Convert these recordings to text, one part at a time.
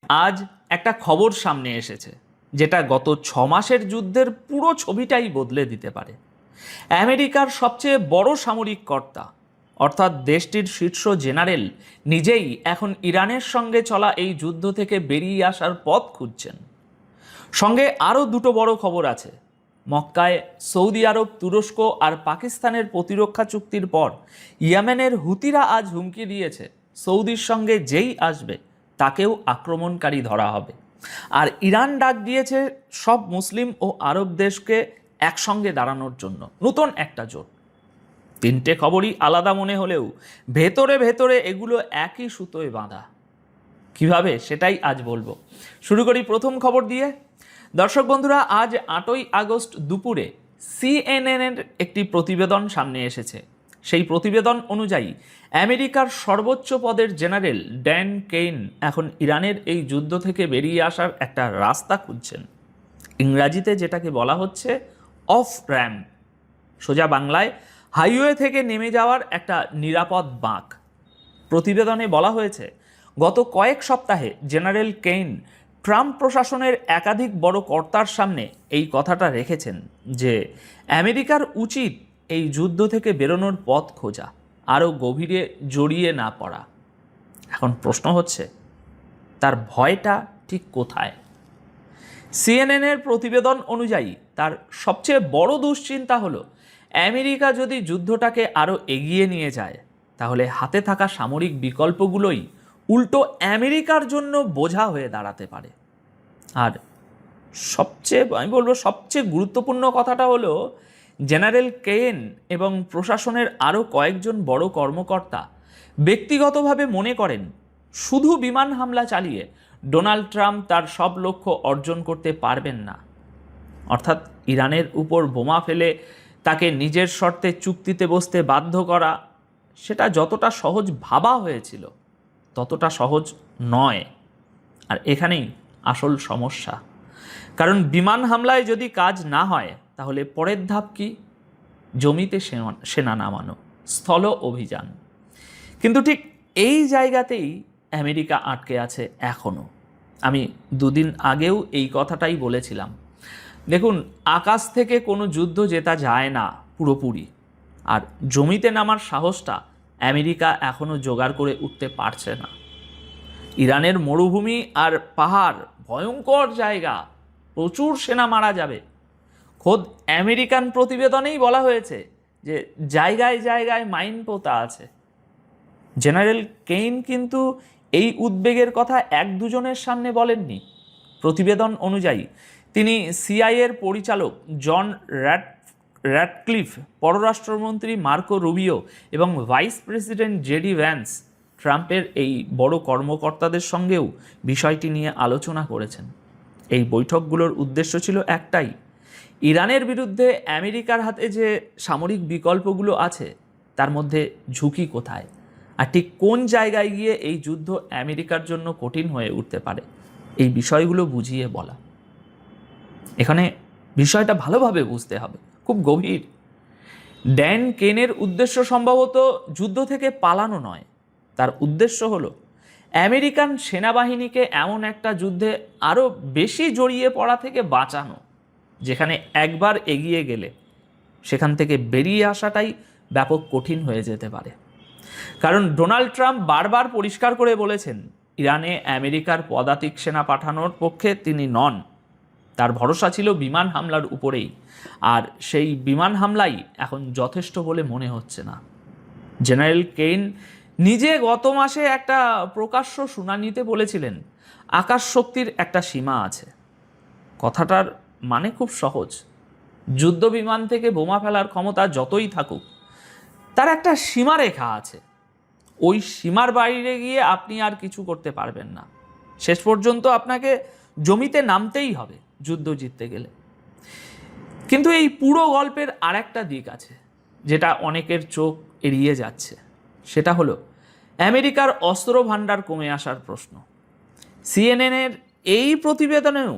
আজ একটা খবর সামনে এসেছে যেটা গত 6 মাসের যুদ্ধের পুরো ছবিটাই বদলে দিতে পারে। আমেরিকার সবচেয়ে বড় সামরিক কর্তা অর্থাৎ দেশটির শীর্ষ জেনারেল নিজেই এখন ইরানের সঙ্গে চলা এই যুদ্ধ থেকে বেরিয়ে আসার পথ খুঁজছেন। সঙ্গে আরও দুটো বড় খবর আছে। মক্কায় সৌদি আরব, তুরস্ক আর পাকিস্তানের প্রতিরক্ষা চুক্তির পর ইয়েমেনের হুতিরা আজ হুমকি দিয়েছে সৌদির সঙ্গে যেই আসবে তাকেও আক্রমণকারী ধরা হবে। আর ইরান ডাক দিয়েছে সব মুসলিম ও আরব দেশকে একসঙ্গে দাঁড়ানোর জন্য নতুন একটা জোট। তিনটে খবরই আলাদা মনে হলেও ভেতরে ভেতরে এগুলো একই সুতোয় বাঁধা। কিভাবে সেটাই আজ বলবো। শুরু করি প্রথম খবর দিয়ে। দর্শক বন্ধুরা, আজ 8ই আগস্ট দুপুরে সিএনএনের একটি প্রতিবেদন সামনে এসেছে। সেই প্রতিবেদন অনুযায়ী আমেরিকার সর্বোচ্চ পদের জেনারেল ড্যান কেইন এখন ইরানের এই যুদ্ধ থেকে বেরিয়ে আসার একটা রাস্তা খুঁজছেন। ইংরাজিতে যেটাকে বলা হচ্ছে অফ র্যাম্প, সোজা বাংলায় হাইওয়ে থেকে নেমে যাওয়ার একটা নিরাপদ বাঁক। প্রতিবেদনে বলা হয়েছে, গত কয়েক সপ্তাহে জেনারেল কেইন ট্রাম্প প্রশাসনের একাধিক বড় কর্তার সামনে এই কথাটা রেখেছেন যে আমেরিকার উচিত এই যুদ্ধ থেকে বেরোনোর পথ খোঁজা, আরও গভীরে জড়িয়ে না পড়া। এখন প্রশ্ন হচ্ছে, তার ভয়টা ঠিক কোথায়? সিএনএনের প্রতিবেদন অনুযায়ী তার সবচেয়ে বড় দুশ্চিন্তা হলো আমেরিকা যদি যুদ্ধটাকে আরও এগিয়ে নিয়ে যায় তাহলে হাতে থাকা সামরিক বিকল্পগুলোই উল্টো আমেরিকার জন্য বোঝা হয়ে দাঁড়াতে পারে। আর সবচেয়ে গুরুত্বপূর্ণ কথাটা হলো, জেনারেল কেইন এবং প্রশাসনের আরও কয়েকজন বড় কর্মকর্তা ব্যক্তিগতভাবে মনে করেন শুধু বিমান হামলা চালিয়ে ডোনাল্ড ট্রাম্প তার সব লক্ষ্য অর্জন করতে পারবেন না। অর্থাৎ ইরানের উপর বোমা ফেলে তাকে নিজের শর্তে চুক্তিতে বসতে বাধ্য করা, সেটা যতটা সহজ ভাবা হয়েছিল ততটা সহজ নয়। আর এখানেই আসল সমস্যা। কারণ বিমান হামলায় যদি কাজ না হয় তাহলে পরের ধাপ কি? জমিতে সেনা নামানো, স্থল অভিযান। কিন্তু ঠিক এই জায়গাতেই আমেরিকা আটকে আছে এখনও। আমি দুদিন আগেও এই কথাটাই বলেছিলাম। দেখুন, আকাশ থেকে কোনো যুদ্ধ জেতা যায় না পুরোপুরি, আর জমিতে নামার সাহসটা আমেরিকা এখনও জোগাড় করে উঠতে পারছে না। ইরানের মরুভূমি আর পাহাড় ভয়ঙ্কর জায়গা, প্রচুর সেনা মারা যাবে। খোদ আমেরিকান প্রতিবেদনেই বলা হয়েছে যে জায়গায় জায়গায় মাইন পোতা আছে। জেনারেল কেইন কিন্তু এই উদ্বেগের কথা এক দুজনের সামনে বলেননি। প্রতিবেদন অনুযায়ী তিনি সিআইএর পরিচালক জন র্যাটক্লিফ, পররাষ্ট্রমন্ত্রী মার্কো রুবিও এবং ভাইস প্রেসিডেন্ট জেডি ভ্যান্স ট্রাম্পের এই বড় কর্মকর্তাদের সঙ্গেও বিষয়টি নিয়ে আলোচনা করেছেন। এই বৈঠকগুলোর উদ্দেশ্য ছিল একটাই, ইরানের বিরুদ্ধে আমেরিকার হাতে যে সামরিক বিকল্পগুলো আছে তার মধ্যে ঝুঁকি কোথায়, আর ঠিক কোন জায়গায় গিয়ে এই যুদ্ধ আমেরিকার জন্য কঠিন হয়ে উঠতে পারে, এই বিষয়গুলো বুঝিয়ে বলা। এখানে বিষয়টা ভালোভাবে বুঝতে হবে, খুব গভীর। ড্যান কেনের উদ্দেশ্য সম্ভবত যুদ্ধ থেকে পালানো নয়। তার উদ্দেশ্য হলো আমেরিকান সেনাবাহিনীকে এমন একটা যুদ্ধে আরও বেশি জড়িয়ে পড়া থেকে বাঁচানো, যেখানে একবার এগিয়ে গেলে সেখান থেকে বেরিয়ে আসাটাই ব্যাপক কঠিন হয়ে যেতে পারে। কারণ ডোনাল্ড ট্রাম্প বারবার পরিষ্কার করে বলেছেন ইরানে আমেরিকার পদাতিক সেনা পাঠানোর পক্ষে তিনি নন। তার ভরসা ছিল বিমান হামলার উপরেই, আর সেই বিমান হামলাই এখন যথেষ্ট বলে মনে হচ্ছে না। জেনারেল কেইন নিজে গত মাসে একটা প্রকাশ্য শুনানিতে বলেছিলেন আকাশ শক্তির একটা সীমা আছে। কথাটার মানে খুব সহজ, যুদ্ধ বিমান থেকে বোমা ফেলার ক্ষমতা যতই থাকুক তার একটা সীমারেখা আছে। ওই সীমার বাইরে গিয়ে আপনি আর কিছু করতে পারবেন না। শেষ পর্যন্ত আপনাকে জমিতে নামতেই হবে যুদ্ধ জিততে গেলে। কিন্তু এই পুরো গল্পের আরেকটা দিক আছে যেটা অনেকের চোখ এড়িয়ে যাচ্ছে। সেটা হলো আমেরিকার অস্ত্র ভাণ্ডার কমে আসার প্রশ্ন। সিএনএনের এই প্রতিবেদনেও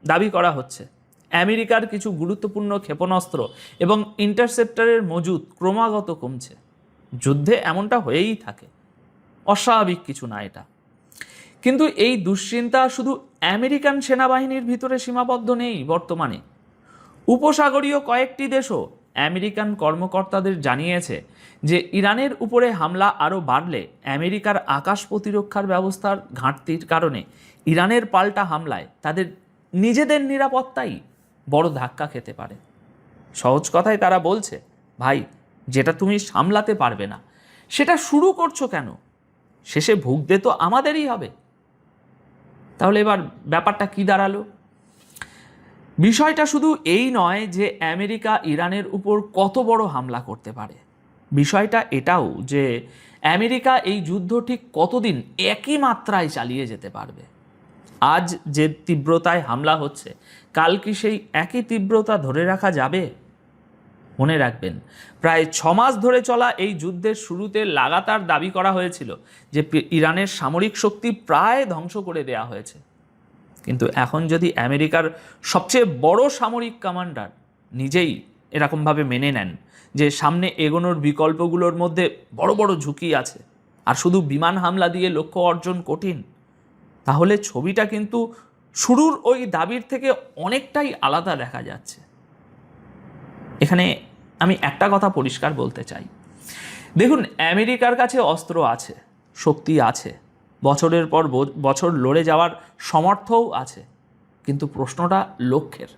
দাবি করা হচ্ছে আমেরিকার কিছু গুরুত্বপূর্ণ ক্ষেপণাস্ত্র এবং ইন্টারসেপ্টরের মজুদ ক্রমাগত কমছে। যুদ্ধে এমনটা হয়েই থাকে, অস্বাভাবিক কিছু না এটা। কিন্তু এই দুশ্চিন্তা শুধু আমেরিকান সেনাবাহিনীর ভিতরে সীমাবদ্ধ নেই। বর্তমানে উপসাগরীয় কয়েকটি দেশও আমেরিকান কর্মকর্তাদের জানিয়েছে যে ইরানের উপরে হামলা আরও বাড়লে আমেরিকার আকাশ প্রতিরক্ষার ব্যবস্থার ঘাটতির কারণে ইরানের পাল্টা হামলায় তাদের নিজেদের নিরাপত্তাই বড় ধাক্কা খেতে পারে। সহজ কথায় তারা বলছে, ভাই, যেটা তুমি সামলাতে পারবে না সেটা শুরু করছো কেন? শেষে ভুগতে তো আমাদেরই হবে। তাহলে এবার ব্যাপারটা কি দাঁড়ালো? বিষয়টা শুধু এই নয় যে আমেরিকা ইরানের উপর কত বড় হামলা করতে পারে, বিষয়টা এটাও যে আমেরিকা এই যুদ্ধ ঠিক কতদিন একই মাত্রায় চালিয়ে যেতে পারবে। আজ যে তীব্রতায় হামলা হচ্ছে, কাল কি সেই একই তীব্রতা ধরে রাখা যাবে? মনে রাখবেন, প্রায় 6 মাস ধরে চলা এই যুদ্ধের শুরুতে লাগাতার দাবি করা হয়েছিল যে ইরানের সামরিক শক্তি প্রায় ধ্বংস করে দেয়া হয়েছে। কিন্তু এখন যদি আমেরিকার সবচেয়ে বড় সামরিক কমান্ডার নিজেই এরকমভাবে মেনে নেন যে সামনে এগোনোর বিকল্পগুলোর মধ্যে বড় বড় ঝুঁকি আছে আর শুধু বিমান হামলা দিয়ে লক্ষ্য অর্জন কঠিন, তাহলে ছবিটা কিন্তু শুরুর ওই দাবির থেকে অনেকটাই আলাদা দেখা যাচ্ছে। এখানে আমি একটা কথা পরিষ্কার বলতে চাই, দেখুন, আমেরিকার কাছে অস্ত্র আছে, শক্তি আছে, বছরের পর বছর লড়ে যাওয়ার সমর্থও আছে, কিন্তু প্রশ্নটা লক্ষ্যের।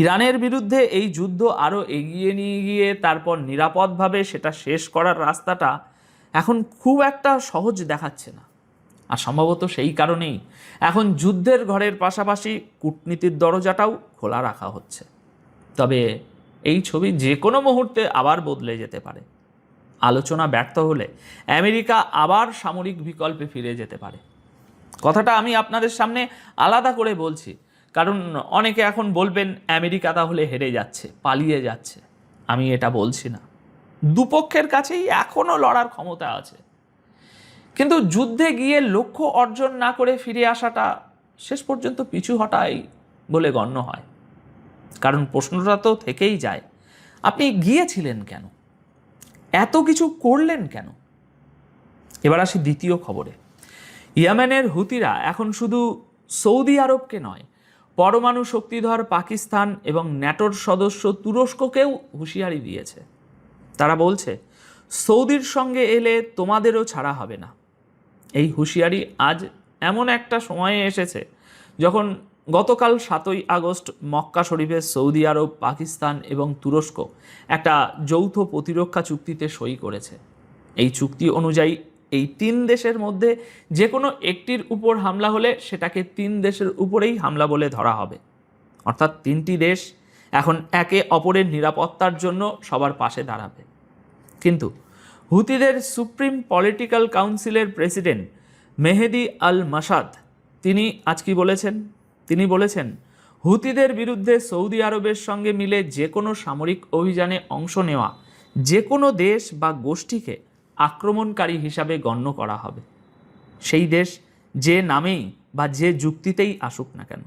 ইরানের বিরুদ্ধে এই যুদ্ধ আরও এগিয়ে নিয়ে গিয়ে তারপর নিরাপদভাবে সেটা শেষ করার রাস্তাটা এখন খুব একটা সহজ দেখাচ্ছে না। আর সম্ভবত সেই কারণেই এখন যুদ্ধের ঘরের পাশাপাশি কূটনীতির দরজাটাও খোলা রাখা হচ্ছে। তবে এই ছবি যে কোনো মুহূর্তে আবার বদলে যেতে পারে। আলোচনা ব্যর্থ হলে আমেরিকা আবার সামরিক বিকল্পে ফিরে যেতে পারে। কথাটা আমি আপনাদের সামনে আলাদা করে বলছি, কারণ অনেকে এখন বলবেন আমেরিকা তাহলে হেরে যাচ্ছে, পালিয়ে যাচ্ছে। আমি এটা বলছি না, দুপক্ষের কাছেই এখনও লড়ার ক্ষমতা আছে, কিন্তু যুদ্ধে গিয়ে লক্ষ্য অর্জন না করে ফিরে আসাটা শেষ পর্যন্ত পিছু হটাই বলে গণ্য হয়। কারণ প্রশ্নটা তো থেকেই যায়, আপনি গিয়েছিলেন কেন? এত কিছু করলেন কেন? এবার আসি দ্বিতীয় খবরে। ইয়েমেনের হুতিরা এখন শুধু সৌদি আরবকে নয়, পরমাণু শক্তিধর পাকিস্তান এবং ন্যাটোর সদস্য তুরস্ককেও হুঁশিয়ারি দিয়েছে। তারা বলছে, সৌদির সঙ্গে এলে তোমাদেরও ছাড়া হবে না। এই হুঁশিয়ারি আজ এমন একটা সময়ে এসেছে যখন গতকাল 7ই আগস্ট মক্কা শরীফে সৌদি আরব, পাকিস্তান এবং তুরস্ক একটা যৌথ প্রতিরক্ষা চুক্তিতে সই করেছে। এই চুক্তি অনুযায়ী এই 3 দেশের মধ্যে যে কোনো একটির উপর হামলা হলে সেটাকে 3 দেশের উপরেই হামলা বলে ধরা হবে। অর্থাৎ 3টি দেশ এখন একে অপরের নিরাপত্তার জন্য সবার পাশে দাঁড়াবে। কিন্তু হুতিদের সুপ্রিম পলিটিক্যাল কাউন্সিলের প্রেসিডেন্ট মেহেদি আল মাসাদ তিনি আজ কি বলেছেন? তিনি বলেছেন, হুতিদের বিরুদ্ধে সৌদি আরবের সঙ্গে মিলে যে কোনো সামরিক অভিযানে অংশ নেওয়া যে কোনো দেশ বা গোষ্ঠীকে আক্রমণকারী হিসাবে গণ্য করা হবে। সেই দেশ যে নামেই বা যে যুক্তিতেই আসুক না কেন,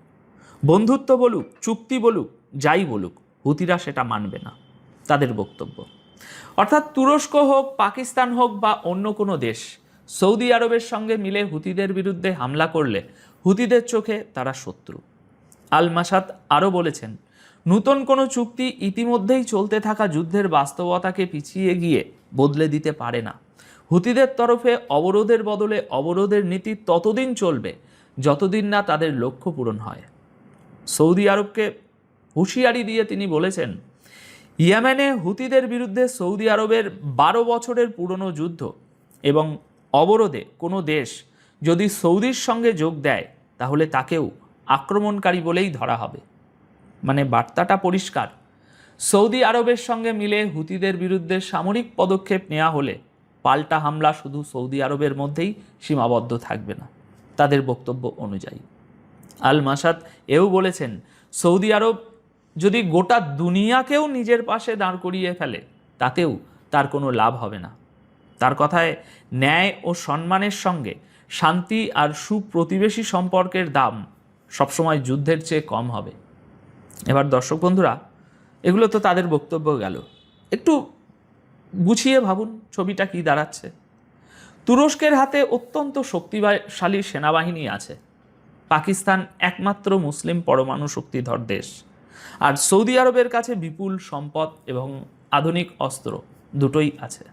বন্ধুত্ব বলুক, চুক্তি বলুক, যাই বলুক, হুতিরা সেটা মানবে না, তাদের বক্তব্য। অর্থাৎ তুরস্ক হোক, পাকিস্তান হোক বা অন্য কোনো দেশ সৌদি আরবের সঙ্গে মিলে হুতিদের বিরুদ্ধে হামলা করলে হুতিদের চোখে তারা শত্রু। আল মাসাদ আরও বলেছেন, নতুন কোনো চুক্তি ইতিমধ্যেই চলতে থাকা যুদ্ধের বাস্তবতাকে পিছিয়ে গিয়ে বদলে দিতে পারে না। হুতিদের তরফে অবরোধের বদলে অবরোধের নীতি ততদিন চলবে যতদিন না তাদের লক্ষ্য পূরণ হয়। সৌদি আরবকে হুঁশিয়ারি দিয়ে তিনি বলেছেন, ইয়েমেনে হুতিদের বিরুদ্ধে সৌদি আরবের 12 বছরের পুরনো যুদ্ধ এবং অবরোধে কোনো দেশ যদি সৌদির সঙ্গে যোগ দেয় তাহলে তাকেও আক্রমণকারী বলেই ধরা হবে। মানে বার্তাটা পরিষ্কার, সৌদি আরবের সঙ্গে মিলে হুতিদের বিরুদ্ধে সামরিক পদক্ষেপ নেওয়া হলে পাল্টা হামলা শুধু সৌদি আরবের মধ্যেই সীমাবদ্ধ থাকবে না, তাদের বক্তব্য অনুযায়ী। আল মাসাদ এও বলেছেন, সৌদি আরব যদি গোটা দুনিয়াকেও নিজের পাশে দাঁড় করিয়ে ফেলে তাতেও তার কোনো লাভ হবে না। তার কথায় ন্যায় ও সম্মানের সঙ্গে শান্তি আর সুপ্রতিবেশী সম্পর্কের দাম সবসময় যুদ্ধের চেয়ে কম হবে। এবার দর্শক বন্ধুরা, এগুলো তো তাদের বক্তব্য গেল, একটু গুছিয়ে ভাবুন ছবিটা কি দাঁড়াচ্ছে। তুরস্কের হাতে অত্যন্ত শক্তিশালী সেনাবাহিনী আছে। পাকিস্তান একমাত্র মুসলিম পরমাণু শক্তিধর দেশ, আর সৌদি আরবের কাছে বিপুল সম্পদ এবং আধুনিক অস্ত্র দুটোই আছে।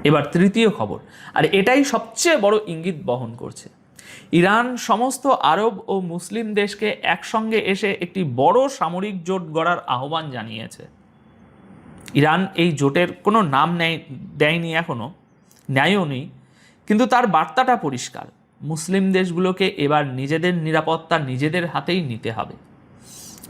এবার তৃতীয় খবর, আর এটাই সবচেয়ে বড় ইঙ্গিত বহন করছে। ইরান সমস্ত আরব ও মুসলিম দেশকে একসঙ্গে এসে একটি বড় সামরিক জোট গড়ার আহ্বান জানিয়েছে। ইরান এই জোটের কোনো নাম দেয়নি, এখনো ন্যায়ও নেই, কিন্তু তার বার্তাটা পরিষ্কার। মুসলিম দেশগুলোকে এবার নিজেদের নিরাপত্তা নিজেদের হাতেই নিতে হবে।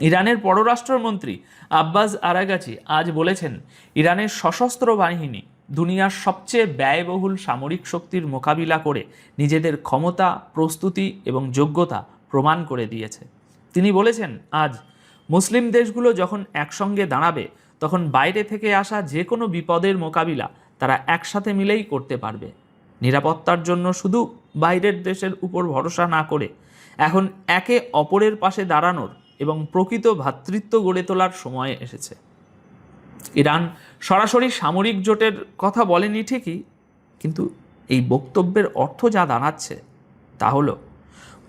ইরানের পররাষ্ট্রমন্ত্রী আব্বাস আরাগাচি আজ বলেছেন, ইরানের সশস্ত্র বাহিনী দুনিয়ার সবচেয়ে ব্যয়বহুল সামরিক শক্তির মোকাবিলা করে নিজেদের ক্ষমতা, প্রস্তুতি এবং যোগ্যতা প্রমাণ করে দিয়েছে। তিনি বলেছেন, আজ মুসলিম দেশগুলো যখন একসঙ্গে দাঁড়াবে, তখন বাইরে থেকে আসা যে কোনো বিপদের মোকাবিলা তারা একসাথে মিলেই করতে পারবে। নিরাপত্তার জন্য শুধু বাইরের দেশের উপর ভরসা না করে এখন একে অপরের পাশে দাঁড়ানোর এবং প্রকৃত ভ্রাতৃত্ব গড়ে তোলার সময় এসেছে। ইরান সরাসরি সামরিক জোটের কথা বলেনি ঠিকই, কিন্তু এই বক্তব্যের অর্থ যা দাঁড়াচ্ছে তা হলো,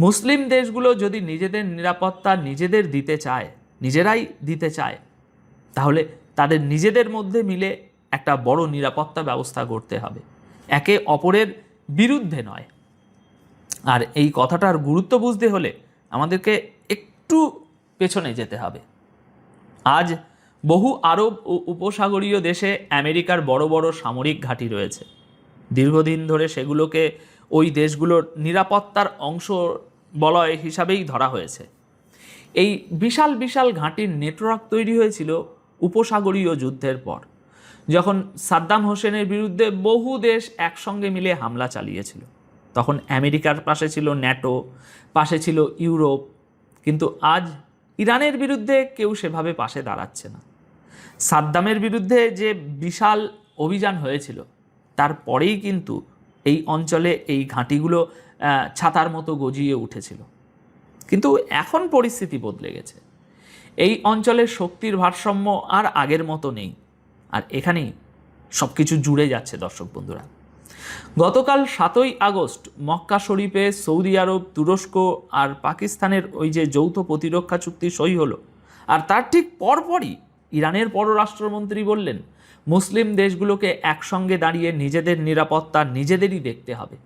মুসলিম দেশগুলো যদি নিজেদের নিরাপত্তা নিজেরাই দিতে চায়, তাহলে তাদের নিজেদের মধ্যে মিলে একটা বড় নিরাপত্তা ব্যবস্থা গড়তে হবে, একে অপরের বিরুদ্ধে নয়। আর এই কথাটার গুরুত্ব বুঝতে হলে আমাদেরকে একটু পেছনে যেতে হবে। আজ বহু আরব ও উপসাগরীয় দেশে আমেরিকার বড় বড় সামরিক ঘাঁটি রয়েছে। দীর্ঘদিন ধরে সেগুলোকে ওই দেশগুলোর নিরাপত্তার অংশ বলয় হিসাবেই ধরা হয়েছে। এই বিশাল বিশাল ঘাঁটির নেটওয়ার্ক তৈরি হয়েছিল উপসাগরীয় যুদ্ধের পর, যখন সাদ্দাম হোসেনের বিরুদ্ধে বহু দেশ একসঙ্গে মিলে হামলা চালিয়েছিল। তখন আমেরিকার পাশে ছিল ন্যাটো, পাশে ছিল ইউরোপ, কিন্তু আজ ইরানের বিরুদ্ধে কেউ সেভাবে পাশে দাঁড়াচ্ছে না। সাদ্দামের বিরুদ্ধে যে বিশাল অভিযান হয়েছিল, তারপরেই কিন্তু এই অঞ্চলে এই ঘাঁটিগুলো ছাতার মতো গজিয়ে উঠেছিল। কিন্তু এখন পরিস্থিতি বদলে গেছে। এই অঞ্চলের শক্তির ভারসাম্য আর আগের মতো নেই, আর এখানেই সব কিছু জুড়ে যাচ্ছে। দর্শক বন্ধুরা, গতকাল 7ই আগস্ট মক্কা শরীফে সৌদি আরব, তুরস্ক আর পাকিস্তানের ওই যে যৌথ প্রতিরক্ষা চুক্তি সই হলো, আর তার ঠিক পরপরই ইরানের পররাষ্ট্রমন্ত্রী বললেন, মুসলিম দেশগুলোকে একসঙ্গে দাঁড়িয়ে নিজেদের নিরাপত্তা নিজেদেরই দেখতে হবে।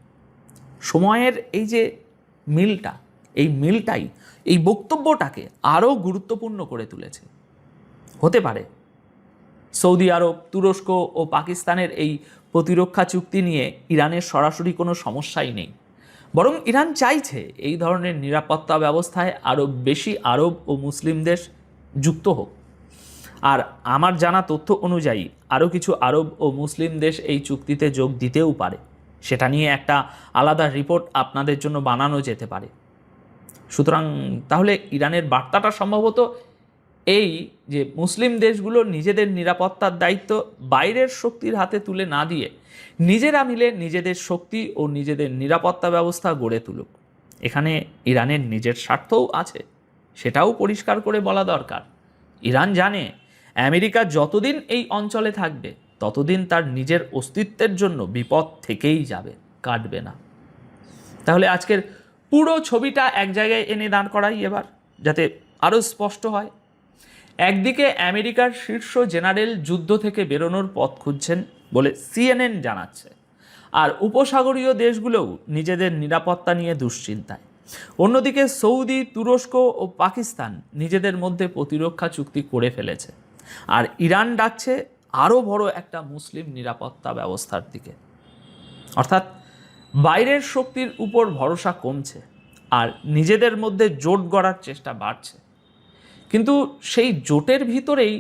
সময়ের এই যে মিলটাই এই বক্তব্যটাকে আরও গুরুত্বপূর্ণ করে তুলেছে। হতে পারে সৌদি আরব, তুরস্ক ও পাকিস্তানের এই প্রতিরক্ষা চুক্তি নিয়ে ইরানের সরাসরি কোনো সমস্যাই নেই, বরং ইরান চাইছে এই ধরনের নিরাপত্তা ব্যবস্থায় আরও বেশি আরব ও মুসলিম দেশ যুক্ত হোক। আর আমার জানা তথ্য অনুযায়ী আরও কিছু আরব ও মুসলিম দেশ এই চুক্তিতে যোগ দিতেও পারে। সেটা নিয়ে একটা আলাদা রিপোর্ট আপনাদের জন্য বানানো যেতে পারে। সুতরাং তাহলে ইরানের বার্তাটা সম্ভবত এই যে মুসলিম দেশগুলো নিজেদের নিরাপত্তার দায়িত্ব বাইরের শক্তির হাতে তুলে না দিয়ে নিজেরা মিলে নিজেদের শক্তি ও নিজেদের নিরাপত্তা ব্যবস্থা গড়ে তুলুক। এখানে ইরানের নিজের স্বার্থও আছে, সেটাও পরিষ্কার করে বলা দরকার। ইরান জানে আমেরিকা যতদিন এই অঞ্চলে থাকবে ততদিন তার নিজের অস্তিত্বের জন্য বিপদ থেকেই যাবে, কাটবে না। তাহলে আজকের পুরো ছবিটা এক জায়গায় এনে দাঁড় করাই এবার, যাতে আরও স্পষ্ট হয়। একদিকে আমেরিকার শীর্ষ জেনারেল যুদ্ধ থেকে বেরোনোর পথ খুঁজছেন বলে CNN জানাচ্ছে, আর উপসাগরীয় দেশগুলোও নিজেদের নিরাপত্তা নিয়ে দুশ্চিন্তায়। অন্যদিকে সৌদি, তুরস্ক ও পাকিস্তান নিজেদের মধ্যে প্রতিরক্ষা চুক্তি করে ফেলেছে, আর ইরান ডাকছে আরও বড় একটা মুসলিম নিরাপত্তা ব্যবস্থার দিকে। অর্থাৎ বাইরের শক্তির উপর ভরসা কমছে আর নিজেদের মধ্যে জোট গড়ার চেষ্টা বাড়ছে, কিন্তু সেই জোটের ভিতরেই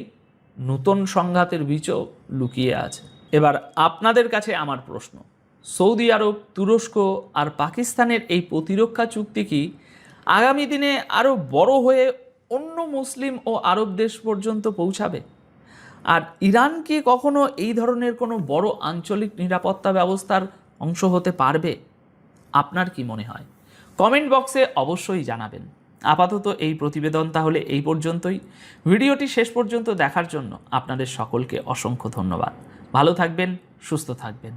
নতুন সংঘাতের বীজও লুকিয়ে আছে। এবার আপনাদের কাছে আমার প্রশ্ন, সৌদি আরব, তুরস্ক আর পাকিস্তানের এই প্রতিরক্ষা চুক্তি কি আগামী দিনে আরও বড় হয়ে অন্য মুসলিম ও আরব দেশ পর্যন্ত পৌঁছাবে? আর ইরান কি কখনো এই ধরনের কোনো বড় আঞ্চলিক নিরাপত্তা ব্যবস্থার অংশ হতে পারবে? আপনার কি মনে হয়? কমেন্ট বক্সে অবশ্যই জানাবেন। আপাতত এই প্রতিবেদন তাহলে এই পর্যন্তই। ভিডিওটি শেষ পর্যন্ত দেখার জন্য আপনাদের সকলকে অসংখ্য ধন্যবাদ। ভালো থাকবেন, সুস্থ থাকবেন।